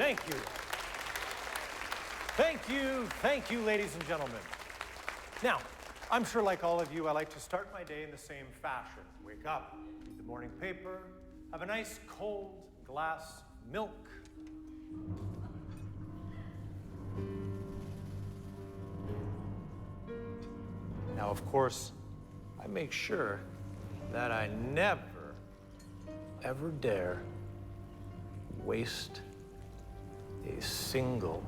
Thank you. Thank you, ladies and gentlemen. Now, I'm sure like all of you, I like to start my day in the same fashion. Wake up, read the morning paper, have a nice cold glass of milk. Now, of course, I make sure that I never, ever dare waste a single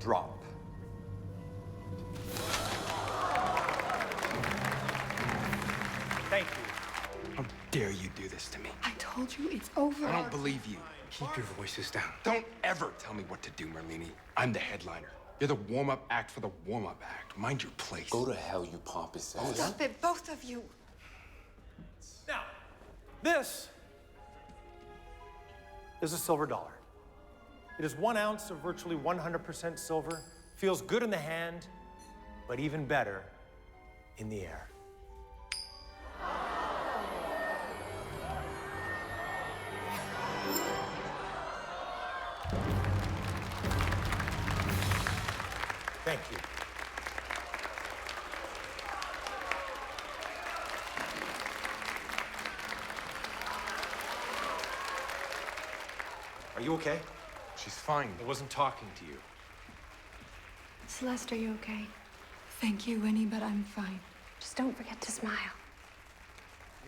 drop. Thank you. How dare you do this to me? I told you it's over. I don't believe you. Keep your voices down. Don't ever tell me what to do, Merlini. I'm the headliner. You're the warm-up act for the warm-up act. Mind your place. Go to hell, you pompous ass. Stop it, both of you. Now, this is a silver dollar. It is 1 ounce of virtually 100% silver, feels good in the hand, but even better in the air. Thank you. Are you okay? She's fine. I wasn't talking to you. Celeste, are you okay? Thank you, Winnie, but I'm fine. Just don't forget to smile.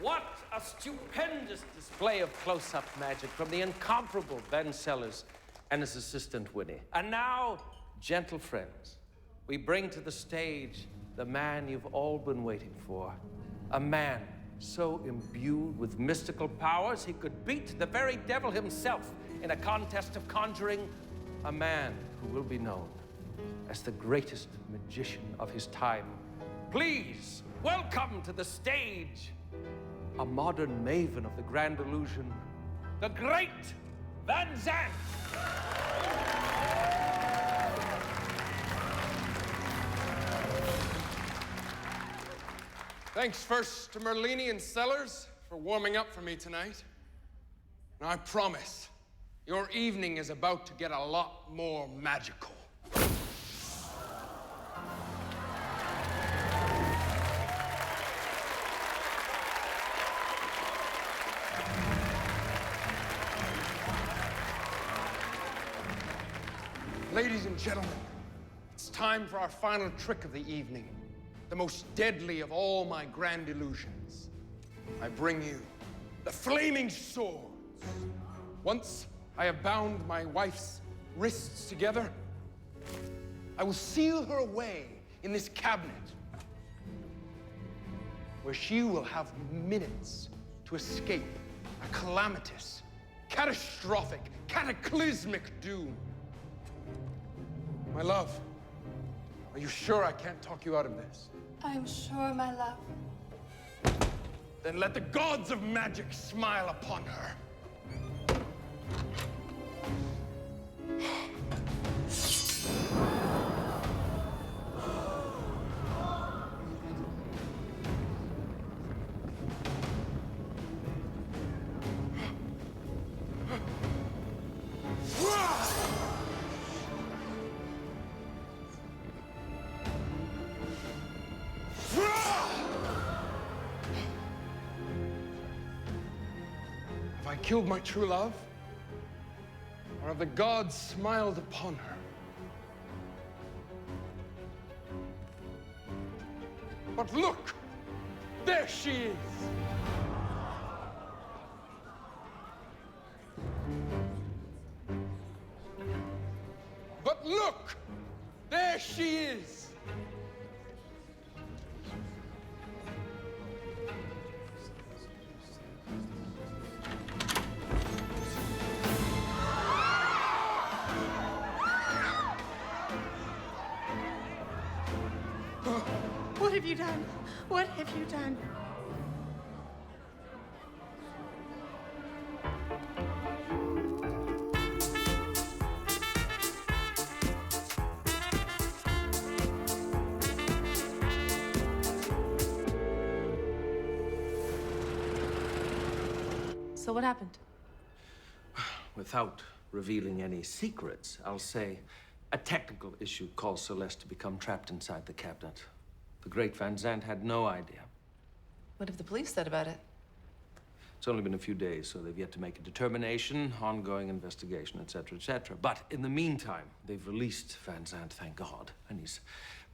What a stupendous display of close-up magic from the incomparable Ben Sellers and his assistant, Winnie. And now, gentle friends, we bring to the stage the man you've all been waiting for. A man so imbued with mystical powers he could beat the very devil himself in a contest of conjuring. A man who will be known as the greatest magician of his time. Please welcome to the stage a modern maven of the grand illusion, the great Van Zandt. Thanks first to Merlini and Sellers for warming up for me tonight. And I promise, your evening is about to get a lot more magical. Ladies and gentlemen, it's time for our final trick of the evening, the most deadly of all my grand illusions. I bring you the flaming swords. Once I have bound my wife's wrists together, I will seal her away in this cabinet, where she will have minutes to escape a calamitous, catastrophic, cataclysmic doom. My love, are you sure I can't talk you out of this? I'm sure, my love. Then let the gods of magic smile upon her. Have I killed my true love? Or have the gods smiled upon her? But look! There she is! But look! There she is! What have you done? What have you done? So what happened? without revealing any secrets, I'll say a technical issue caused Celeste to become trapped inside the cabinet. The great Van Zandt had no idea. What have the police said about it? It's only been a few days, so they've yet to make a determination, ongoing investigation, etc., etc. But in the meantime, they've released Van Zandt, thank God, and he's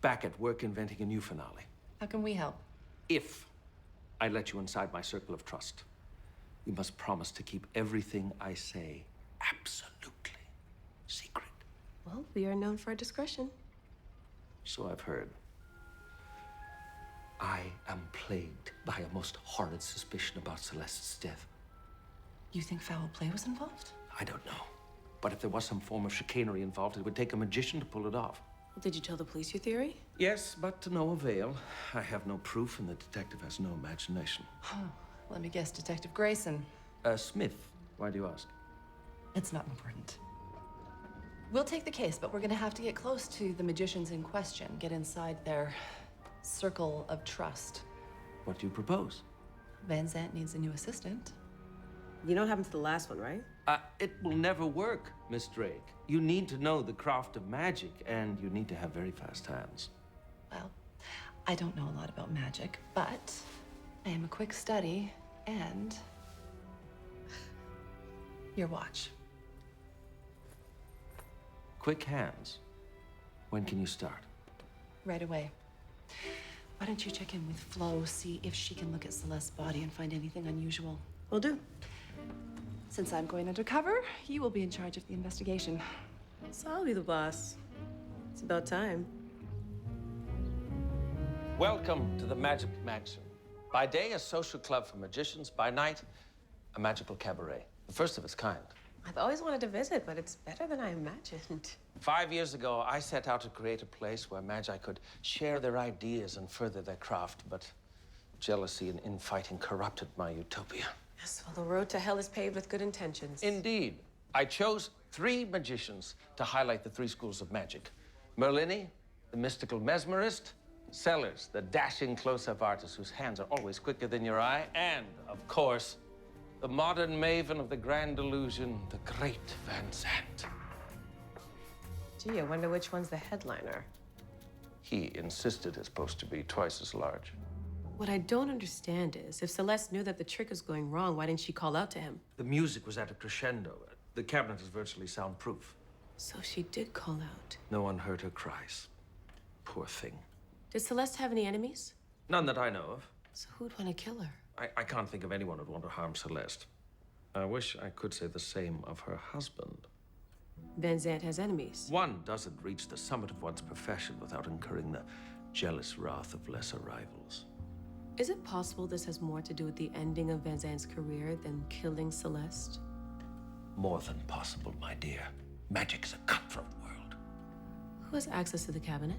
back at work inventing a new finale. How can we help? If I let you inside my circle of trust, you must promise to keep everything I say absolutely secret. Well, we are known for our discretion. So I've heard. I am plagued by a most horrid suspicion about Celeste's death. You think foul play was involved? I don't know. But if there was some form of chicanery involved, it would take a magician to pull it off. Well, did you tell the police your theory? Yes, but to no avail. I have no proof, and the detective has no imagination. Oh, let me guess, Detective Grayson. Smith, why do you ask? It's not important. We'll take the case, but we're gonna have to get close to the magicians in question, get inside their circle of trust. What do you propose? Van Zandt needs a new assistant. You know what happened to the last one, right? It will never work, Miss Drake. You need to know the craft of magic, and you need to have very fast hands. Well, I don't know a lot about magic, but I am a quick study, and your watch. Quick hands. When can you start? Right away. Why don't you check in with Flo, see if she can look at Celeste's body and find anything unusual? Will do. Since I'm going undercover, you will be in charge of the investigation. So I'll be the boss. It's about time. Welcome to the Magic Mansion. By day, a social club for magicians. By night, a magical cabaret. The first of its kind. I've always wanted to visit, but it's better than I imagined. 5 years ago, I set out to create a place where magi could share their ideas and further their craft, but jealousy and infighting corrupted my utopia. Yes, well, the road to hell is paved with good intentions. Indeed. I chose 3 magicians to highlight the 3 schools of magic. Merlini, the mystical mesmerist, Sellers, the dashing close-up artist whose hands are always quicker than your eye, and, of course, the modern maven of the grand illusion, the great Van Zandt. Gee, I wonder which one's the headliner. He insisted his post to be twice as large. What I don't understand is, if Celeste knew that the trick was going wrong, why didn't she call out to him? The music was at a crescendo. The cabinet is virtually soundproof. So she did call out. No one heard her cries. Poor thing. Did Celeste have any enemies? None that I know of. So who'd want to kill her? I can't think of anyone who'd want to harm Celeste. I wish I could say the same of her husband. Van Zandt has enemies. One doesn't reach the summit of one's profession without incurring the jealous wrath of lesser rivals. Is it possible this has more to do with the ending of Van Zandt's career than killing Celeste? More than possible, my dear. Magic's a cutthroat world. Who has access to the cabinet?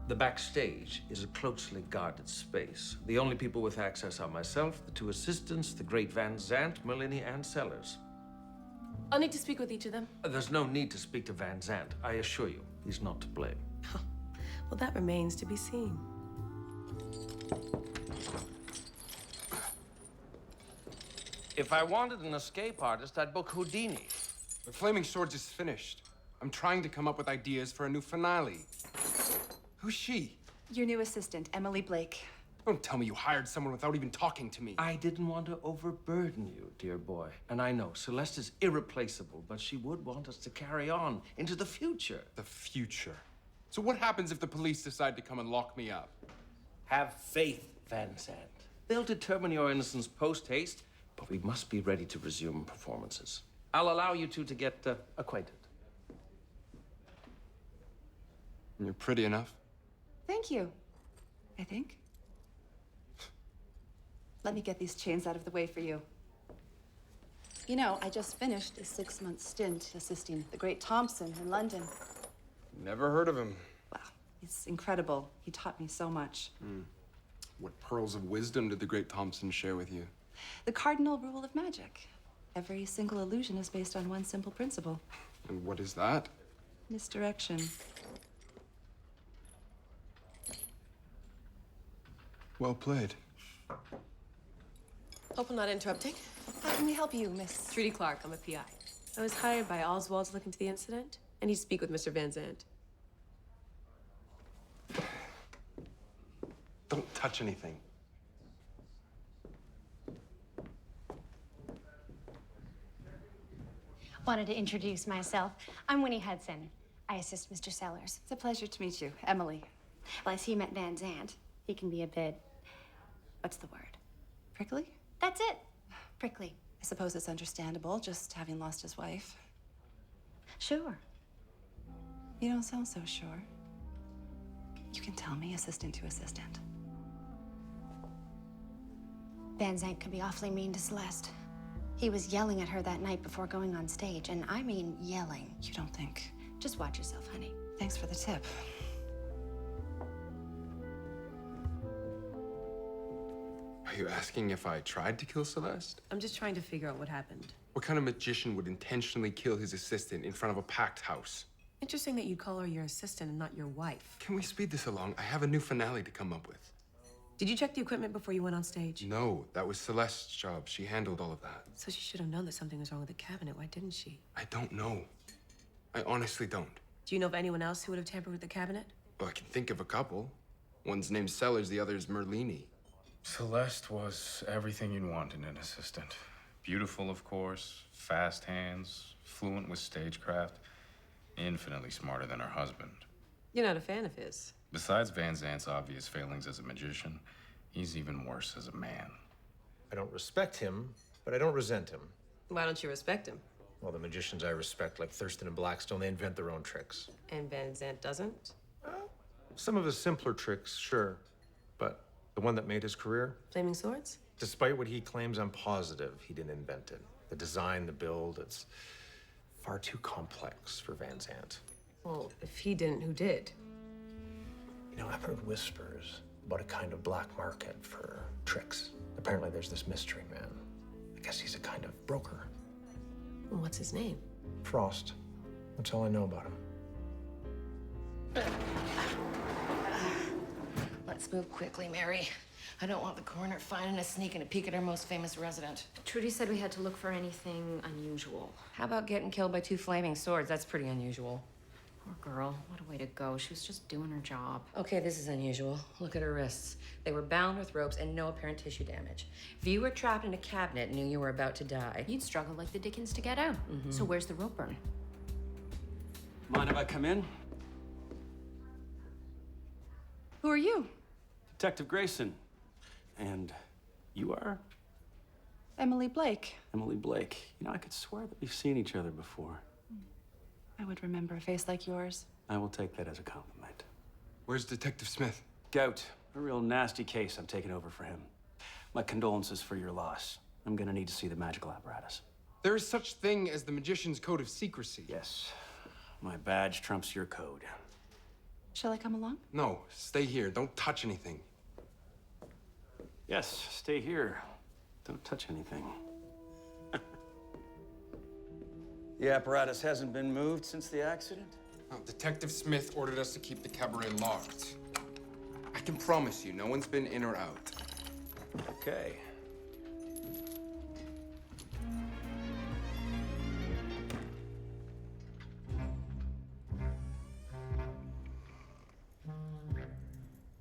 The backstage is a closely guarded space. The only people with access are myself, the 2 assistants, the great Van Zandt, Merlini, and Sellers. I'll need to speak with each of them. There's no need to speak to Van Zandt. I assure you, he's not to blame. Well, that remains to be seen. If I wanted an escape artist, I'd book Houdini. The Flaming Swords is finished. I'm trying to come up with ideas for a new finale. Who's she? Your new assistant, Emily Blake. Don't tell me you hired someone without even talking to me. I didn't want to overburden you, dear boy. And I know Celeste is irreplaceable, but she would want us to carry on into the future. The future. So what happens if the police decide to come and lock me up? Have faith, Van Zandt. They'll determine your innocence post-haste, but we must be ready to resume performances. I'll allow you 2 to get acquainted. You're pretty enough. Thank you. I think. Let me get these chains out of the way for you. You know, I just finished a 6-month stint assisting the great Thompson in London. Never heard of him. Wow, it's incredible. He taught me so much. What pearls of wisdom did the great Thompson share with you? The cardinal rule of magic. Every single illusion is based on one simple principle. And what is that? Misdirection. Well played. Hope I'm not interrupting. How can we help you, Miss? Trudy Clark, I'm a PI. I was hired by Oswald to look into the incident, and he'd speak with Mr. Van Zandt. Don't touch anything. Wanted to introduce myself. I'm Winnie Hudson. I assist Mr. Sellers. It's a pleasure to meet you, Emily. Well, I see you met Van Zandt. He can be a bit... what's the word? Prickly? That's it. Prickly. I suppose it's understandable, just having lost his wife. Sure. You don't sound so sure. You can tell me, assistant to assistant. Van Zandt can be awfully mean to Celeste. He was yelling at her that night before going on stage, and I mean yelling. You don't think? Just watch yourself, honey. Thanks for the tip. Are you asking if I tried to kill Celeste? I'm just trying to figure out what happened. What kind of magician would intentionally kill his assistant in front of a packed house? Interesting that you'd call her your assistant and not your wife. Can we speed this along? I have a new finale to come up with. Did you check the equipment before you went on stage? No, that was Celeste's job. She handled all of that. So she should have known that something was wrong with the cabinet. Why didn't she? I don't know. I honestly don't. Do you know of anyone else who would have tampered with the cabinet? Well, I can think of a couple. One's named Sellers, the other's Merlini. Celeste was everything you'd want in an assistant. Beautiful, of course, fast hands, fluent with stagecraft, infinitely smarter than her husband. You're not a fan of his. Besides Van Zandt's obvious failings as a magician, he's even worse as a man. I don't respect him, but I don't resent him. Why don't you respect him? Well, the magicians I respect, like Thurston and Blackstone, they invent their own tricks. And Van Zandt doesn't? Some of his simpler tricks, sure, but the one that made his career, Flaming swords? despite what he claims, I'm positive he didn't invent it. The design, the build, it's far too complex for Van Zandt. Well, if he didn't, who did? You know, I've heard whispers about a kind of black market for tricks. Apparently there's this mystery man. I guess he's a kind of broker. What's his name? Frost. That's all I know about him. Let's move quickly, Mary. I don't want the coroner finding us sneaking a peek at our most famous resident. Trudy said we had to look for anything unusual. How about getting killed by 2 flaming swords? That's pretty unusual. Poor girl. What a way to go. She was just doing her job. Okay, this is unusual. Look at her wrists. They were bound with ropes and no apparent tissue damage. If you were trapped in a cabinet and knew you were about to die, You'd struggle like the dickens to get out. So where's the rope burn? Mind if I come in? Who are you? Detective Grayson. And you are? Emily Blake. Emily Blake. You know, I could swear that we've seen each other before. I would remember a face like yours. I will take that as a compliment. Where's Detective Smith? Gout. A real nasty case I'm taking over for him. My condolences for your loss. I'm gonna need to see the magical apparatus. There is such thing as the magician's code of secrecy. Yes. My badge trumps your code. Shall I come along? No, stay here. Don't touch anything. Yes, stay here. Don't touch anything. The apparatus hasn't been moved since the accident? No, Detective Smith ordered us to keep the cabaret locked. I can promise you, no one's been in or out. Okay.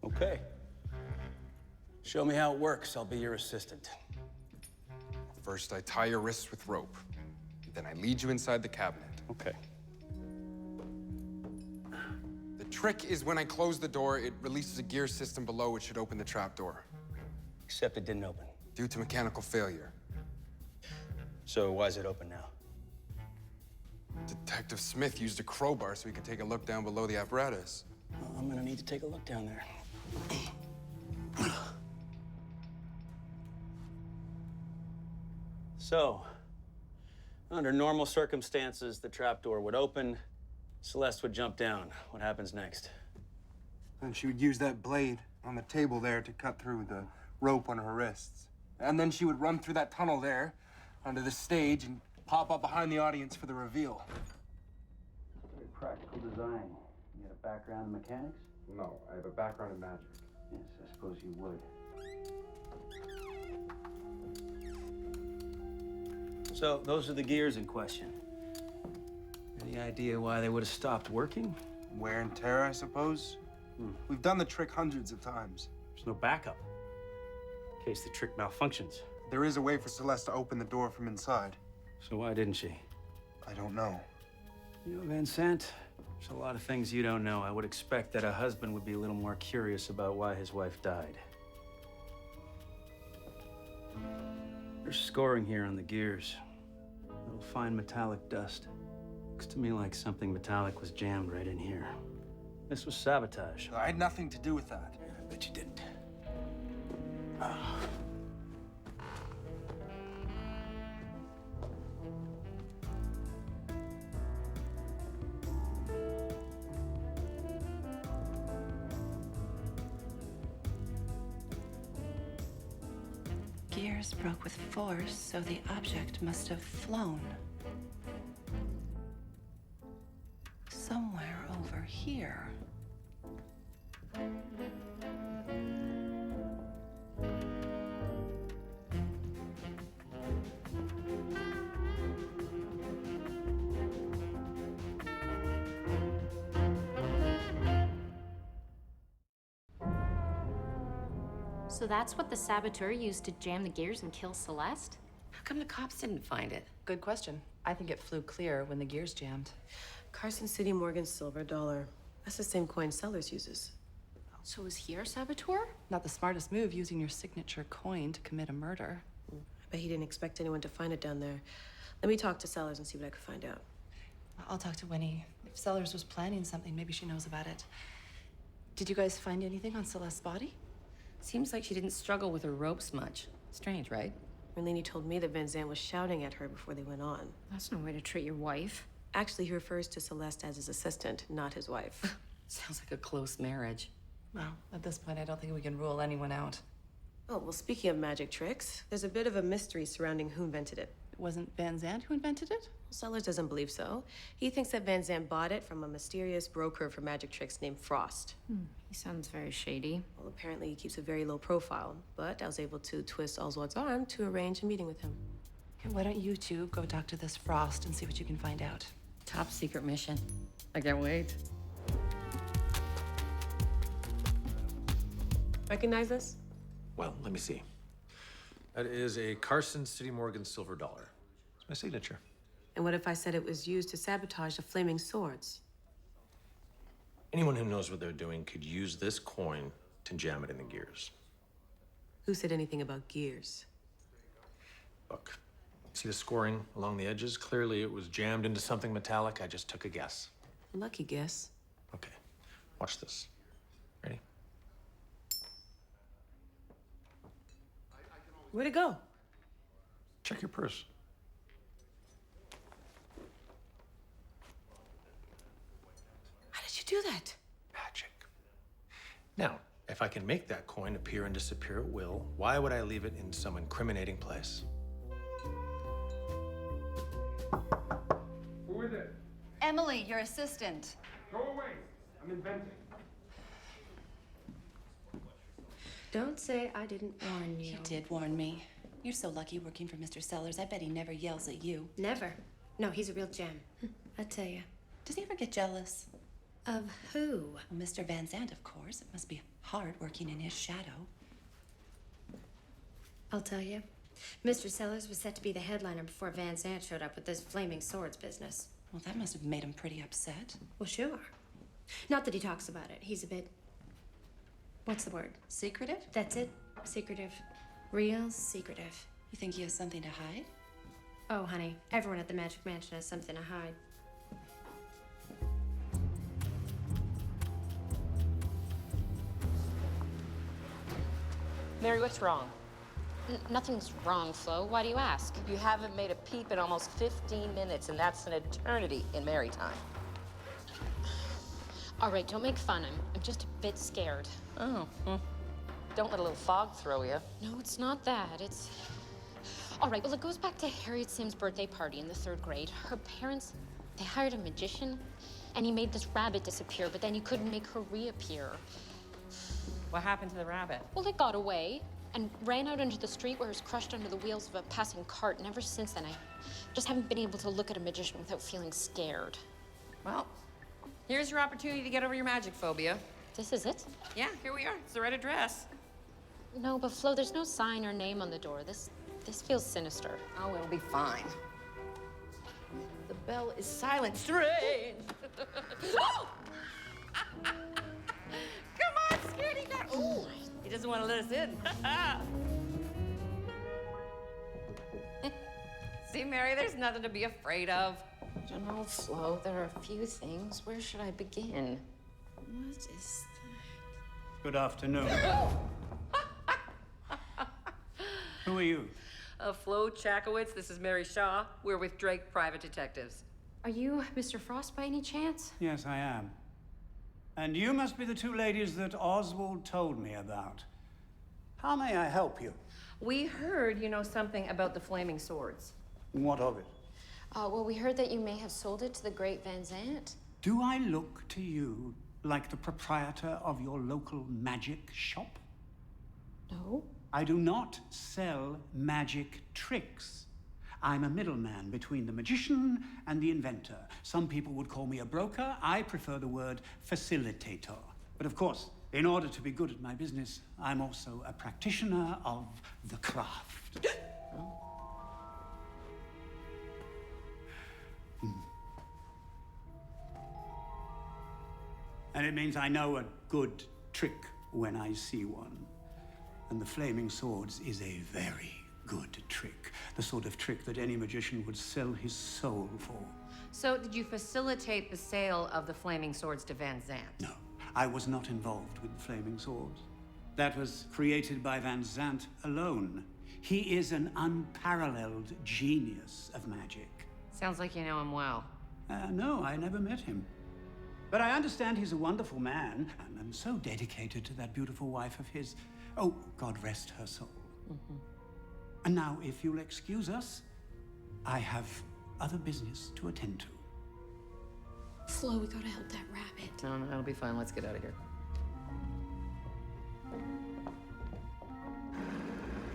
Okay. Show me how it works. I'll be your assistant. First, I tie your wrists with rope. Then I lead you inside the cabinet. Okay. The trick is when I close the door, it releases a gear system below which should open the trap door. Except it didn't open. Due to mechanical failure. So why is it open now? Detective Smith used a crowbar so he could take a look down below the apparatus. Well, I'm gonna need to take a look down there. So, under normal circumstances, the trapdoor would open, Celeste would jump down. What happens next? And she would use that blade on the table there to cut through the rope on her wrists. And then she would run through that tunnel there onto the stage and pop up behind the audience for the reveal. Very practical design. You got a background in mechanics? No, I have a background in magic. Yes, I suppose you would. So, those are the gears in question. Any idea why they would have stopped working? Wear and tear, I suppose. We've done the trick hundreds of times. There's no backup in case the trick malfunctions. There is a way for Celeste to open the door from inside. So why didn't she? I don't know. You know, Van Sant, there's a lot of things you don't know. I would expect that a husband would be a little more curious about why his wife died. There's scoring here on the gears. Little fine metallic dust. Looks to me like something metallic was jammed right in here. This was sabotage. I had nothing to do with that. I bet you didn't. Gears broke with force, so the object must have flown. Somewhere over here. So that's what the saboteur used to jam the gears and kill Celeste? How come the cops didn't find it? Good question. I think it flew clear when the gears jammed. Carson City Morgan's silver dollar. That's the same coin Sellers uses. So was he our saboteur? Not the smartest move, using your signature coin to commit a murder. I bet he didn't expect anyone to find it down there. Let me talk to Sellers and see what I can find out. I'll talk to Winnie. If Sellers was planning something, maybe she knows about it. Did you guys find anything on Celeste's body? Seems like she didn't struggle with her ropes much. Strange, right? Merlini told me that Van Sant was shouting at her before they went on. That's no way to treat your wife. Actually, he refers to Celeste as his assistant, not his wife. Sounds like a close marriage. Well, at this point, I don't think we can rule anyone out. Oh, well, speaking of magic tricks, there's a bit of a mystery surrounding who invented it. It wasn't Van Sant who invented it? Sellers doesn't believe so. He thinks that Van Sant bought it from a mysterious broker for magic tricks named Frost. He sounds very shady. Well, apparently he keeps a very low profile, but I was able to twist Oswald's arm to arrange a meeting with him. Okay, why don't you two go talk to this Frost and see what you can find out? Top secret mission. I can't wait. Recognize this? Well, let me see. That is a Carson City Morgan silver dollar. It's my signature. And what if I said it was used to sabotage the flaming swords? Anyone who knows what they're doing could use this coin to jam it in the gears. Who said anything about gears? Look, see the scoring along the edges? Clearly it was jammed into something metallic. I just took a guess. Lucky guess. Okay, watch this. Ready? Where'd it go? Check your purse. How did you do that? Magic. Now, if I can make that coin appear and disappear at will, why would I leave it in some incriminating place? Who is it? Emily, your assistant. Go away. I'm inventing. Don't say I didn't warn you. You did warn me. You're so lucky working for Mr. Sellers. I bet he never yells at you. Never. No, he's a real gem. I tell you. Does he ever get jealous? Of who? Well, Mr. Van Sant, of course. It must be hard working in his shadow. I'll tell you. Mr. Sellers was set to be the headliner before Van Sant showed up with this flaming swords business. Well, that must have made him pretty upset. Well, sure. Not that he talks about it. He's a bit... What's the word? Secretive? That's it. Secretive. Real secretive. You think he has something to hide? Oh, honey. Everyone at the Magic Mansion has something to hide. Mary, what's wrong? Nothing's wrong, Flo. Why do you ask? You haven't made a peep in almost 15 minutes, and that's an eternity in Mary time. All right, don't make fun. I'm just a bit scared. Oh, don't let a little fog throw you. No, it's not that. It's... All right, well, it goes back to Harriet Sim's birthday party in the 3rd grade. Her parents, they hired a magician, and he made this rabbit disappear, but then he couldn't make her reappear. What happened to the rabbit? Well, it got away and ran out into the street where it was crushed under the wheels of a passing cart. And ever since then, I just haven't been able to look at a magician without feeling scared. Well, here's your opportunity to get over your magic phobia. This is it? Yeah, here we are. It's the right address. No, but Flo, there's no sign or name on the door. This feels sinister. Oh, it'll be fine. The bell is silent. Strange. Oh! Come on, scaredy cat. Ooh, he doesn't want to let us in. See, Mary, there's nothing to be afraid of. You know, Flo, there are a few things. Where should I begin? What is that? Good afternoon. Who are you? Flo Chakowitz, this is Mary Shaw. We're with Drake Private Detectives. Are you Mr. Frost by any chance? Yes, I am. And you must be the two ladies that Oswald told me about. How may I help you? We heard you know something about the flaming swords. What of it? Well, we heard that you may have sold it to the great Van Zant. Do I look to you like the proprietor of your local magic shop? No. I do not sell magic tricks. I'm a middleman between the magician and the inventor. Some people would call me a broker. I prefer the word facilitator. But of course, in order to be good at my business, I'm also a practitioner of the craft. And it means I know a good trick when I see one. And the flaming swords is a very good trick. The sort of trick that any magician would sell his soul for. So, did you facilitate the sale of the flaming swords to Van Zant? No, I was not involved with the flaming swords. That was created by Van Zant alone. He is an unparalleled genius of magic. Sounds like you know him well. No, I never met him. But I understand he's a wonderful man, and so dedicated to that beautiful wife of his. Oh, God rest her soul. And now, if you'll excuse us, I have other business to attend to. Flo, we gotta help that rabbit. No, that'll be fine. Let's get out of here.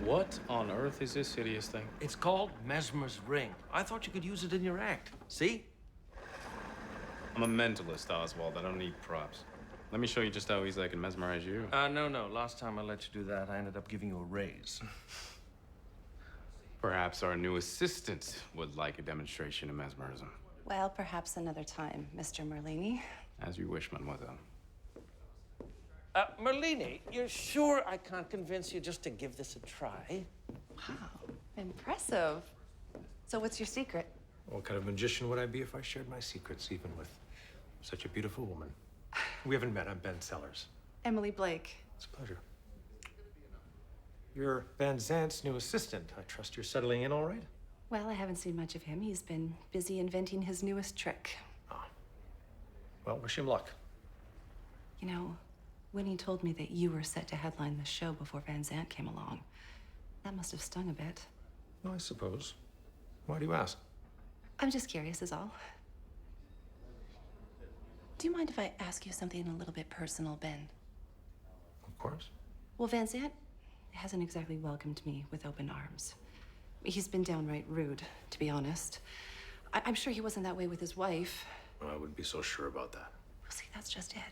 What on earth is this hideous thing? It's called Mesmer's Ring. I thought you could use it in your act. See? I'm a mentalist, Oswald. I don't need props. Let me show you just how easily I can mesmerize you. No. Last time I let you do that, I ended up giving you a raise. Perhaps our new assistant would like a demonstration of mesmerism. Well, perhaps another time, Mr. Merlini. As you wish, mademoiselle. Merlini, you're sure I can't convince you just to give this a try? Wow, impressive. So what's your secret? What kind of magician would I be if I shared my secrets, even with such a beautiful woman? We haven't met. I'm Ben Sellers. Emily Blake. It's a pleasure. You're Van Zant's new assistant. I trust you're settling in all right? Well, I haven't seen much of him. He's been busy inventing his newest trick. Ah. Well, wish him luck. You know, Winnie told me that you were set to headline the show before Van Zant came along. That must have stung a bit. Well, I suppose. Why do you ask? I'm just curious is all. Do you mind if I ask you something a little bit personal, Ben? Of course. Well, Van Zant hasn't exactly welcomed me with open arms. He's been downright rude, to be honest. I'm sure he wasn't that way with his wife. Well, I wouldn't be so sure about that. Well, see, that's just it.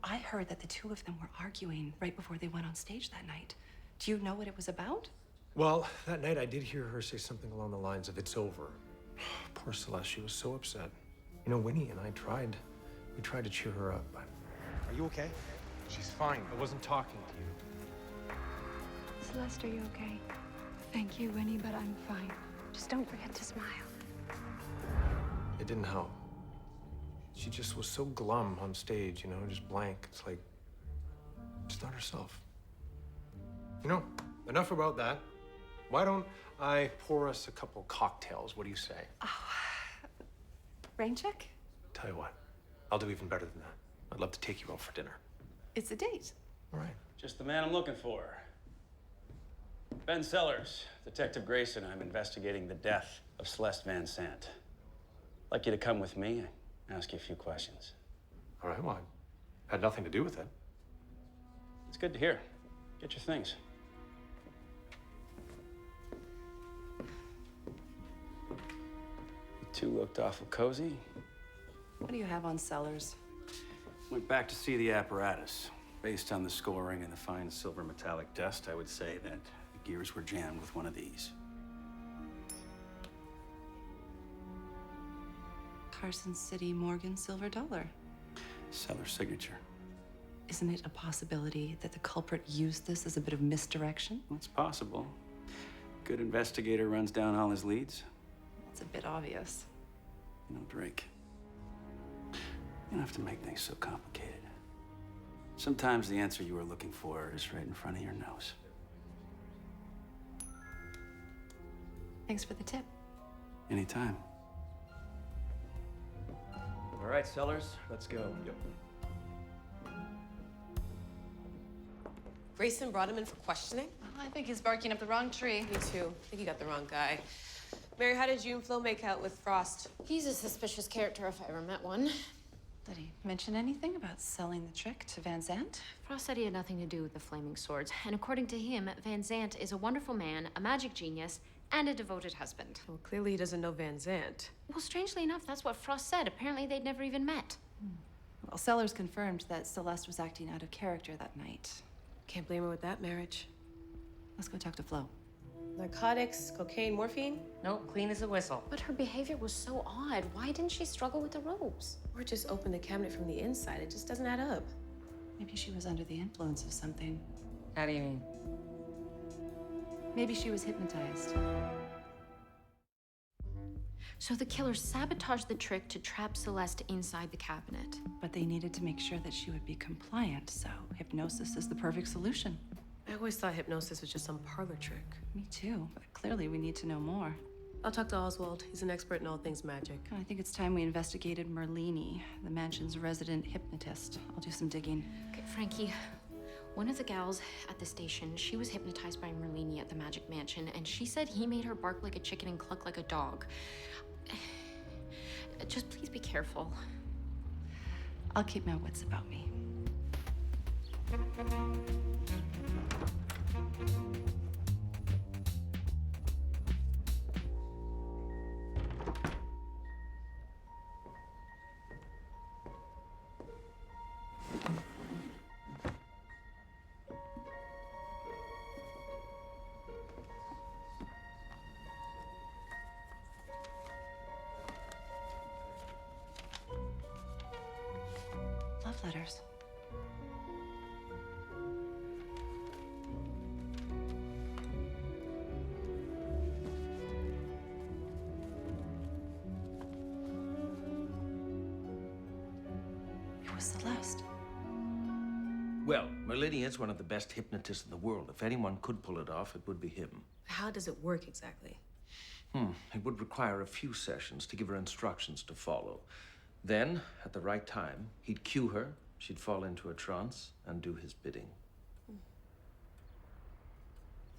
I heard that the two of them were arguing right before they went on stage that night. Do you know what it was about? Well, that night I did hear her say something along the lines of, "It's over." Poor Celeste, she was so upset. You know, Winnie and I tried. We tried to cheer her up, but... Are you okay? She's fine. I wasn't talking to you. Celeste, are you okay? Thank you, Winnie, but I'm fine. Just don't forget to smile. It didn't help. She just was so glum on stage, you know, just blank. It's like, just not herself. You know, enough about that. Why don't I pour us a couple cocktails? What do you say? Rain check? Tell you what, I'll do even better than that. I'd love to take you out for dinner. It's a date. All right. Just the man I'm looking for. Ben Sellers, Detective Grayson. I'm investigating the death of Celeste Van Zant. I'd like you to come with me and ask you a few questions. All right, well, I had nothing to do with it. It's good to hear. Get your things. You two looked awful cozy. What do you have on Sellers? Went back to see the apparatus. Based on the scoring and the fine silver metallic dust, I would say that the gears were jammed with one of these. Carson City Morgan silver dollar. Seller's signature. Isn't it a possibility that the culprit used this as a bit of misdirection? Well, it's possible. Good investigator runs down all his leads. It's a bit obvious. You know, Drake, you don't have to make things so complicated. Sometimes the answer you are looking for is right in front of your nose. Thanks for the tip. Anytime. All right, Sellers, let's go. Yep. Grayson brought him in for questioning? I think he's barking up the wrong tree. Me too. I think you got the wrong guy. Mary, how did you and Flo make out with Frost? He's a suspicious character if I ever met one. Did he mention anything about selling the trick to Van Zandt? Frost said he had nothing to do with the flaming swords. And according to him, Van Zandt is a wonderful man, a magic genius, and a devoted husband. Well, clearly he doesn't know Van Zandt. Well, strangely enough, that's what Frost said. Apparently they'd never even met. Well, Sellers confirmed that Celeste was acting out of character that night. Can't blame her with that marriage. Let's go talk to Flo. Narcotics, cocaine, morphine? Nope, clean as a whistle. But her behavior was so odd. Why didn't she struggle with the ropes? Or just open the cabinet from the inside. It just doesn't add up. Maybe she was under the influence of something. How do you mean? Maybe she was hypnotized. So the killer sabotaged the trick to trap Celeste inside the cabinet. But they needed to make sure that she would be compliant, so hypnosis is the perfect solution. I always thought hypnosis was just some parlor trick. Me too, but clearly we need to know more. I'll talk to Oswald. He's an expert in all things magic. I think it's time we investigated Merlini, the mansion's resident hypnotist. I'll do some digging. Okay, Frankie, one of the gals at the station, she was hypnotized by Merlini at the Magic Mansion, and she said he made her bark like a chicken and cluck like a dog. Just please be careful. I'll keep my wits about me. Love letters. It was Celeste. Well, Merlini is one of the best hypnotists in the world. If anyone could pull it off, it would be him. How does it work exactly? It would require a few sessions to give her instructions to follow. Then, at the right time, he'd cue her, she'd fall into a trance, and do his bidding.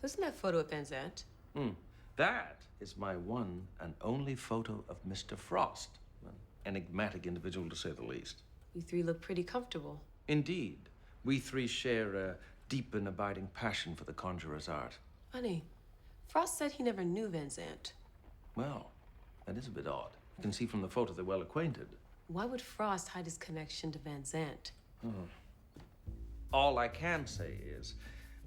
Isn't that photo of Van Zandt? That is my one and only photo of Mr. Frost. An enigmatic individual, to say the least. You three look pretty comfortable. Indeed. We three share a deep and abiding passion for the conjurer's art. Honey, Frost said he never knew Van Zandt. Well, that is a bit odd. You can see from the photo they're well acquainted. Why would Frost hide his connection to Van Zandt? All I can say is,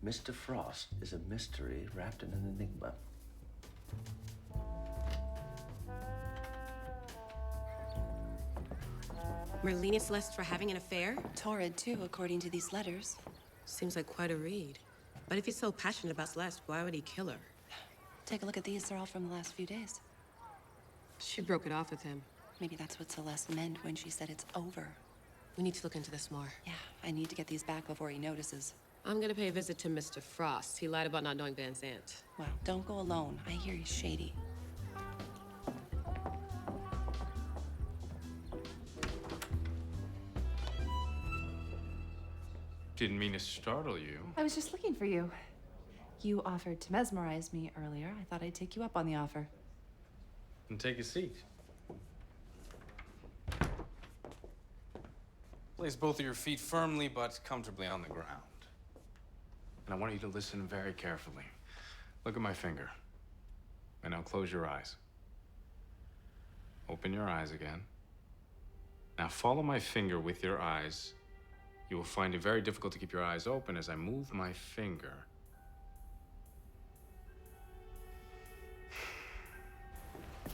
Mr. Frost is a mystery wrapped in an enigma. Merlini and Celeste were having an affair? Torrid, too, according to these letters. Seems like quite a read. But if he's so passionate about Celeste, why would he kill her? Take a look at these. They're all from the last few days. She broke it off with him. Maybe that's what Celeste meant when she said it's over. We need to look into this more. Yeah, I need to get these back before he notices. I'm gonna pay a visit to Mr. Frost. He lied about not knowing Van Zandt. Well, don't go alone. I hear he's shady. Didn't mean to startle you. I was just looking for you. You offered to mesmerize me earlier. I thought I'd take you up on the offer. And take a seat. Place both of your feet firmly but comfortably on the ground. And I want you to listen very carefully. Look at my finger. And now close your eyes. Open your eyes again. Now follow my finger with your eyes. You will find it very difficult to keep your eyes open as I move my finger.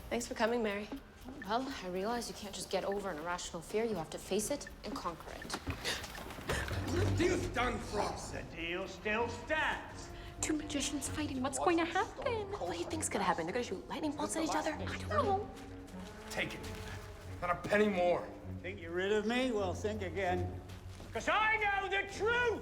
Thanks for coming, Mary. Well, I realize you can't just get over an irrational fear. You have to face it and conquer it. The deal's done, Frost. The deal still stands. Two magicians fighting. What's going to happen? What do you think's gonna happen? They're gonna shoot lightning bolts at each other? I don't know. Take it. Not a penny more. Think you're rid of me? Well, think again. Because I know the truth!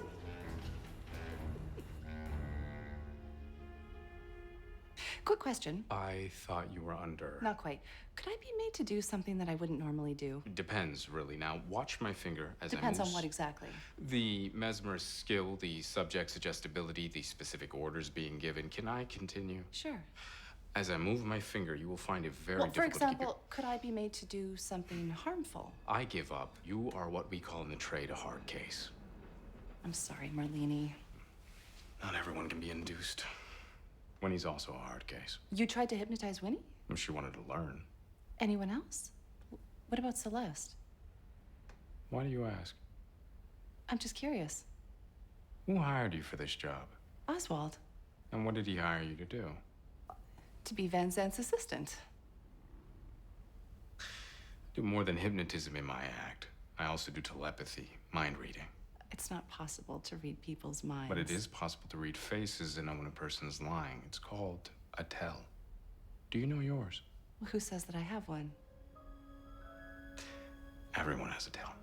Quick question. I thought you were under. Not quite. Could I be made to do something that I wouldn't normally do? Depends, really. Now, watch my finger as Depends I move. on what exactly. The mesmerist skill, the subject suggestibility, the specific orders being given. Can I continue? Sure. As I move my finger, you will find it very Well, for difficult to keep example, could I be made to do something harmful? I give up. You are what we call in the trade a hard case. I'm sorry, Merlini. Not everyone can be induced. Winnie's also a hard case. You tried to hypnotize Winnie? She wanted to learn. Anyone else? What about Celeste? Why do you ask? I'm just curious. Who hired you for this job? Oswald. And what did he hire you to do? To be Van Zant's assistant. I do more than hypnotism in my act. I also do telepathy, mind reading. It's not possible to read people's minds. But it is possible to read faces and know when a person's lying. It's called a tell. Do you know yours? Well, who says that I have one? Everyone has a tell.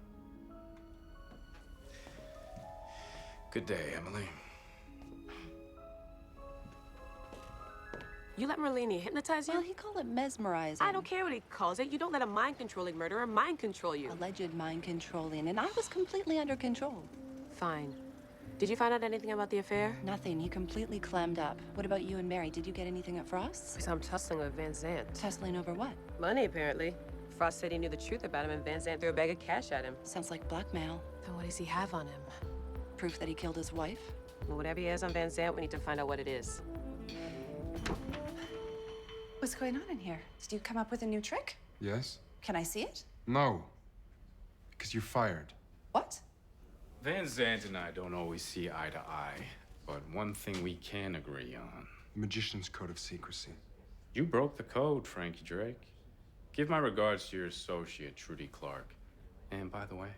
Good day, Emily. You let Merlini hypnotize you? Well, he called it mesmerizing. I don't care what he calls it. You don't let a mind-controlling murderer mind control you. Alleged mind controlling, and I was completely under control. Fine. Did you find out anything about the affair? Nothing. He completely clammed up. What about you and Mary? Did you get anything at Frost's? Because I'm tussling with Van Zant. Tussling over what? Money, apparently. Frost said he knew the truth about him, and Van Zant threw a bag of cash at him. Sounds like blackmail. Then what does he have on him? Proof that he killed his wife? Well, whatever he has on Van Zant, we need to find out what it is. What's going on in here? Did you come up with a new trick? Yes? Can I see it? No. Because you're fired. What? Van Zant and I don't always see eye to eye, but one thing we can agree on. The Magician's Code of Secrecy. You broke the code, Frankie Drake. Give my regards to your associate, Trudy Clark. And by the way,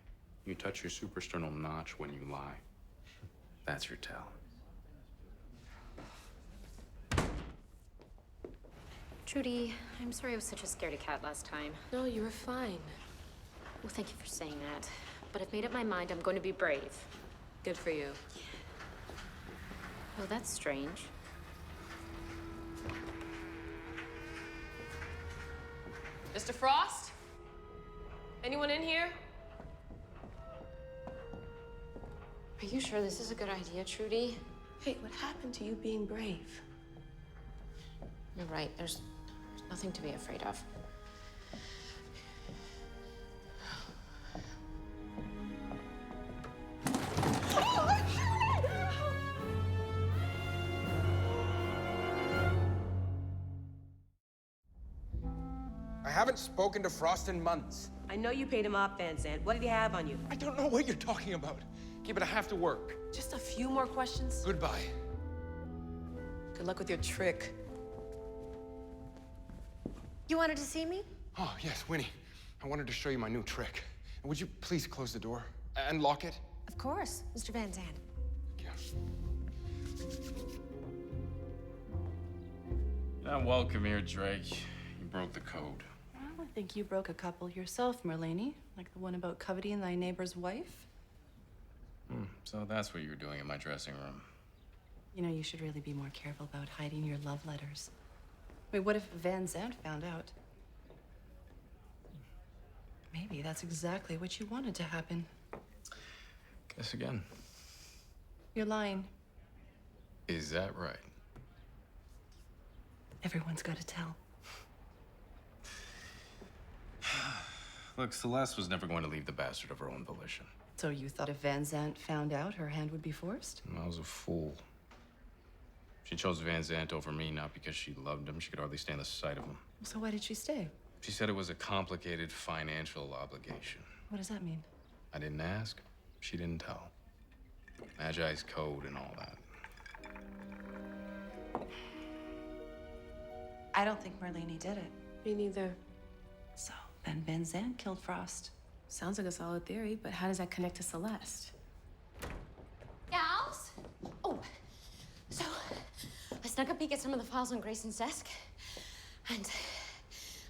you touch your suprasternal notch when you lie. That's your tell. Trudy, I'm sorry I was such a scaredy cat last time. No, you were fine. Well, thank you for saying that. But I've made up my mind I'm going to be brave. Good for you. Oh, that's strange. Mr. Frost? Anyone in here? Are you sure this is a good idea, Trudy? Hey, what happened to you being brave? You're right. There's nothing to be afraid of. I haven't spoken to Frost in months. I know you paid him off, Van Zant. What did he have on you? I don't know what you're talking about. Okay, but I have to work. Just a few more questions? Goodbye. Good luck with your trick. You wanted to see me? Oh, yes, Winnie. I wanted to show you my new trick. Would you please close the door and lock it? Of course, Mr. Van Zant. Yeah. Welcome here, Drake. You broke the code. Well, I think you broke a couple yourself, Merlini. Like the one about coveting thy neighbor's wife. So that's what you were doing in my dressing room. You know, you should really be more careful about hiding your love letters. I mean, what if Van Zant found out? Maybe that's exactly what you wanted to happen. Guess again. You're lying. Is that right? Everyone's got to tell. Look, Celeste was never going to leave the bastard of her own volition. So you thought if Van Zant found out, her hand would be forced? I was a fool. She chose Van Zant over me, not because she loved him. She could hardly stand the sight of him. So why did she stay? She said it was a complicated financial obligation. What does that mean? I didn't ask. She didn't tell. Magi's code and all that. I don't think Merlini did it. Me neither. So, then Van Zandt killed Frost. Sounds like a solid theory, but how does that connect to Celeste? Gals? Oh, so I snuck a peek at some of the files on Grayson's desk, and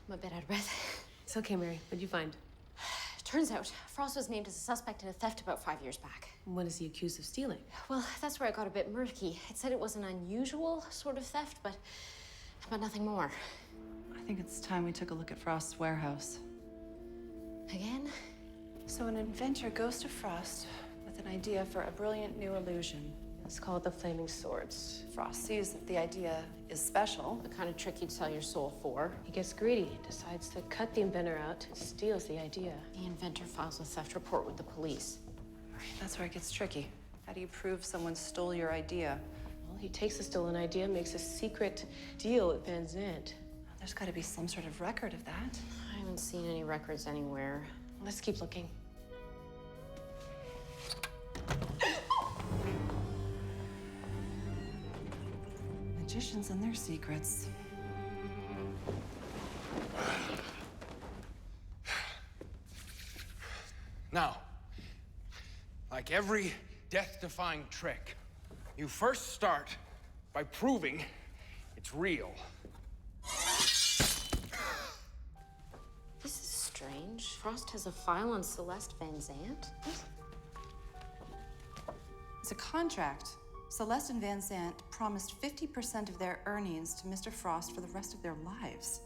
I'm a bit out of breath. It's okay, Mary. What'd you find? Turns out, Frost was named as a suspect in a theft about 5 years back. What is he accused of stealing? Well, that's where it got a bit murky. It said it was an unusual sort of theft, but nothing more. I think it's time we took a look at Frost's warehouse. Again? So an inventor goes to Frost with an idea for a brilliant new illusion. It's called the Flaming Swords. Frost sees that the idea is special. The kind of trick you'd sell your soul for. He gets greedy, decides to cut the inventor out, and steals the idea. The inventor files a theft report with the police. That's where it gets tricky. How do you prove someone stole your idea? Well, he takes the stolen idea, makes a secret deal with Van Zandt. There's got to be some sort of record of that. I haven't seen any records anywhere. Let's keep looking. Magicians and their secrets. Now, like every death-defying trick, you first start by proving it's real. This is strange. Frost has a file on Celeste Van Zandt. It's a contract. Celeste and Van Zandt promised 50% of their earnings to Mr. Frost for the rest of their lives.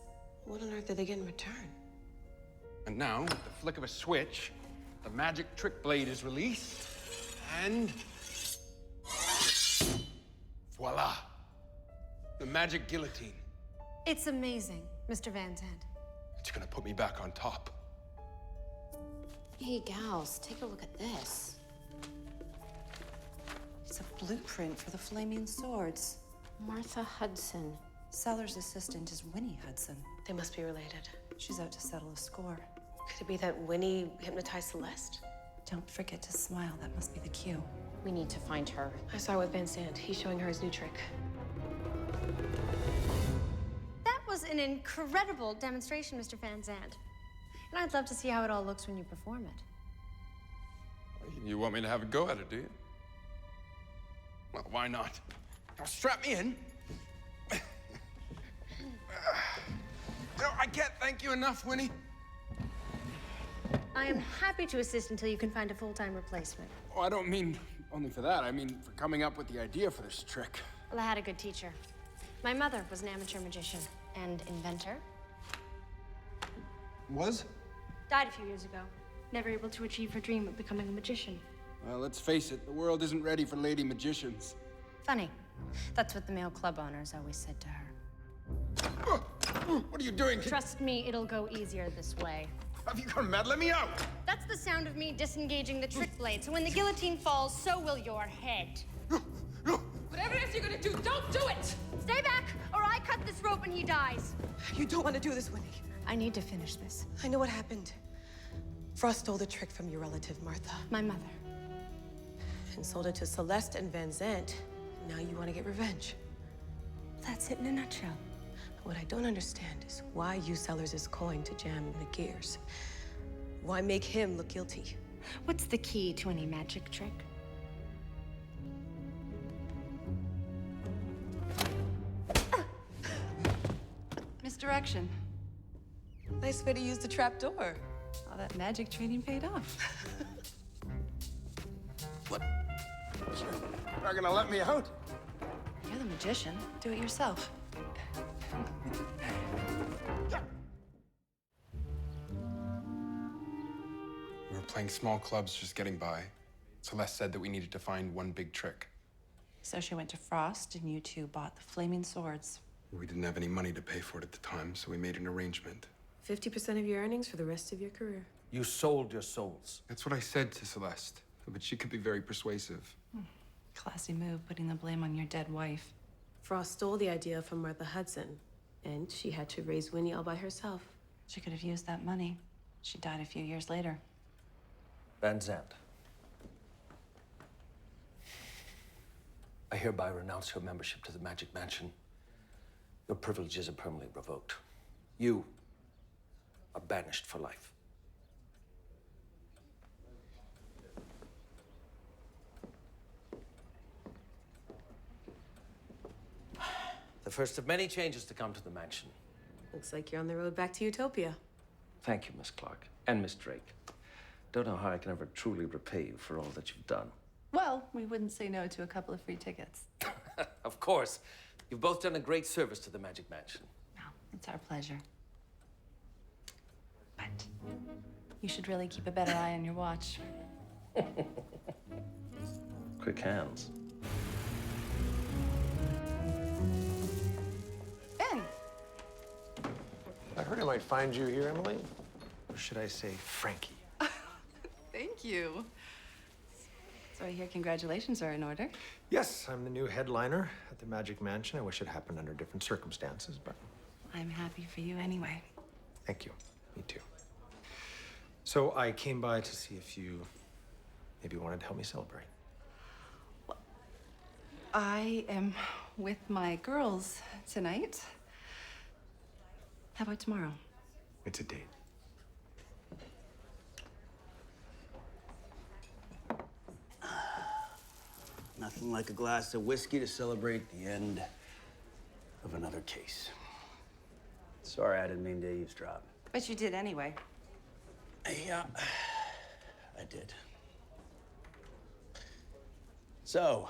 What on earth did they get in return? And now, with the flick of a switch, the magic trick blade is released, and voila, the magic guillotine. It's amazing, Mr. Van Zandt. It's gonna put me back on top. Hey, gals, take a look at this. It's a blueprint for the Flaming Swords. Martha Hudson. Seller's assistant is Winnie Hudson. They must be related. She's out to settle a score. Could it be that Winnie hypnotized Celeste? Don't forget to smile. That must be the cue. We need to find her. I saw her with Van Zandt. He's showing her his new trick. That was an incredible demonstration, Mr. Van Zandt. And I'd love to see how it all looks when you perform it. You want me to have a go at it, do you? Well, why not? Now strap me in. No, I can't thank you enough, Winnie. I am happy to assist until you can find a full-time replacement. Oh, I don't mean only for that. I mean for coming up with the idea for this trick. Well, I had a good teacher. My mother was an amateur magician and inventor. Was? Died a few years ago. Never able to achieve her dream of becoming a magician. Well, let's face it, the world isn't ready for lady magicians. Funny. That's what the male club owners always said to her. What are you doing? Trust me, it'll go easier this way. Have you gone mad? Let me out! That's the sound of me disengaging the trick blade, so when the guillotine falls, so will your head. Whatever it is you're gonna do, don't do it! Stay back, or I cut this rope and he dies. You don't want to do this, Winnie. I need to finish this. I know what happened. Frost stole the trick from your relative, Martha. My mother. And sold it to Celeste and Van Zandt. Now you want to get revenge. That's it in a nutshell. What I don't understand is why use Sellers' coin to jam the gears. Why make him look guilty? What's the key to any magic trick? Misdirection. Nice way to use the trap door. All that magic training paid off. What? You're not gonna let me out? You're the magician. Do it yourself. We were playing small clubs, just getting by. Celeste said that we needed to find one big trick. So she went to Frost, and you two bought the Flaming Swords. We didn't have any money to pay for it at the time, so we made an arrangement. 50% of your earnings for the rest of your career. You sold your souls. That's what I said to Celeste, but she could be very persuasive. Classy move, putting the blame on your dead wife. Frost stole the idea from Martha Hudson, and she had to raise Winnie all by herself. She could have used that money. She died a few years later. Van Zandt, I hereby renounce your membership to the Magic Mansion. Your privileges are permanently revoked. You are banished for life. The first of many changes to come to the mansion. Looks like you're on the road back to Utopia. Thank you, Miss Clark, and Miss Drake. Don't know how I can ever truly repay you for all that you've done. Well, we wouldn't say no to a couple of free tickets. Of course. You've both done a great service to the Magic Mansion. Well, it's our pleasure. But you should really keep a better eye on your watch. Quick hands. Ben! I heard I might find you here, Emily. Or should I say Frankie? Thank you. So I hear congratulations are in order. Yes, I'm the new headliner at the Magic Mansion. I wish it happened under different circumstances, but I'm happy for you anyway. thank you. Me too. So I came by to see if you maybe wanted to help me celebrate. I am with my girls tonight. How about tomorrow? It's a date. Nothing like a glass of whiskey to celebrate the end of another case. Sorry I didn't mean to eavesdrop. But you did anyway. Yeah, I did. So,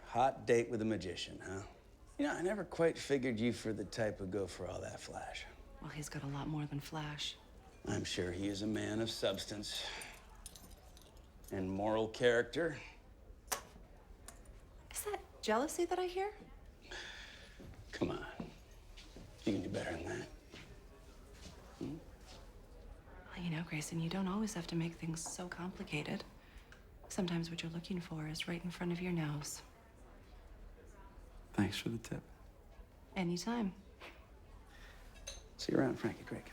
hot date with a magician, huh? You know, I never quite figured you for the type who'd go for all that flash. Well, he's got a lot more than flash. I'm sure he is a man of substance and moral character. Is that jealousy that I hear? Come on. You can do better than that. Well, you know, Grayson, you don't always have to make things so complicated. Sometimes what you're looking for is right in front of your nose. Thanks for the tip. Anytime. See you around, Frankie Drake.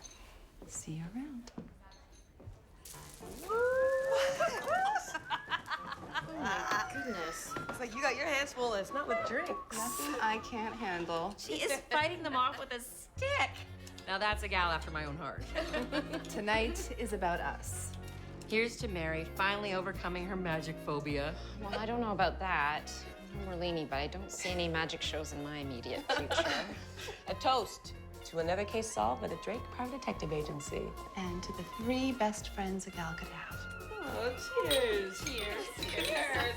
See you around. Oh my goodness. It's like you got your hands full, and it's not with drinks. Nothing I can't handle. She is fighting them off with a stick. Now that's a gal after my own heart. Tonight is about us. Here's to Mary finally overcoming her magic phobia. Well, I don't know about that. I'm Merlini, but I don't see any magic shows in my immediate future. A toast to another case solved by the Drake Private Detective Agency. And to the 3 best friends a gal could have. Oh, cheers. Cheers. Cheers.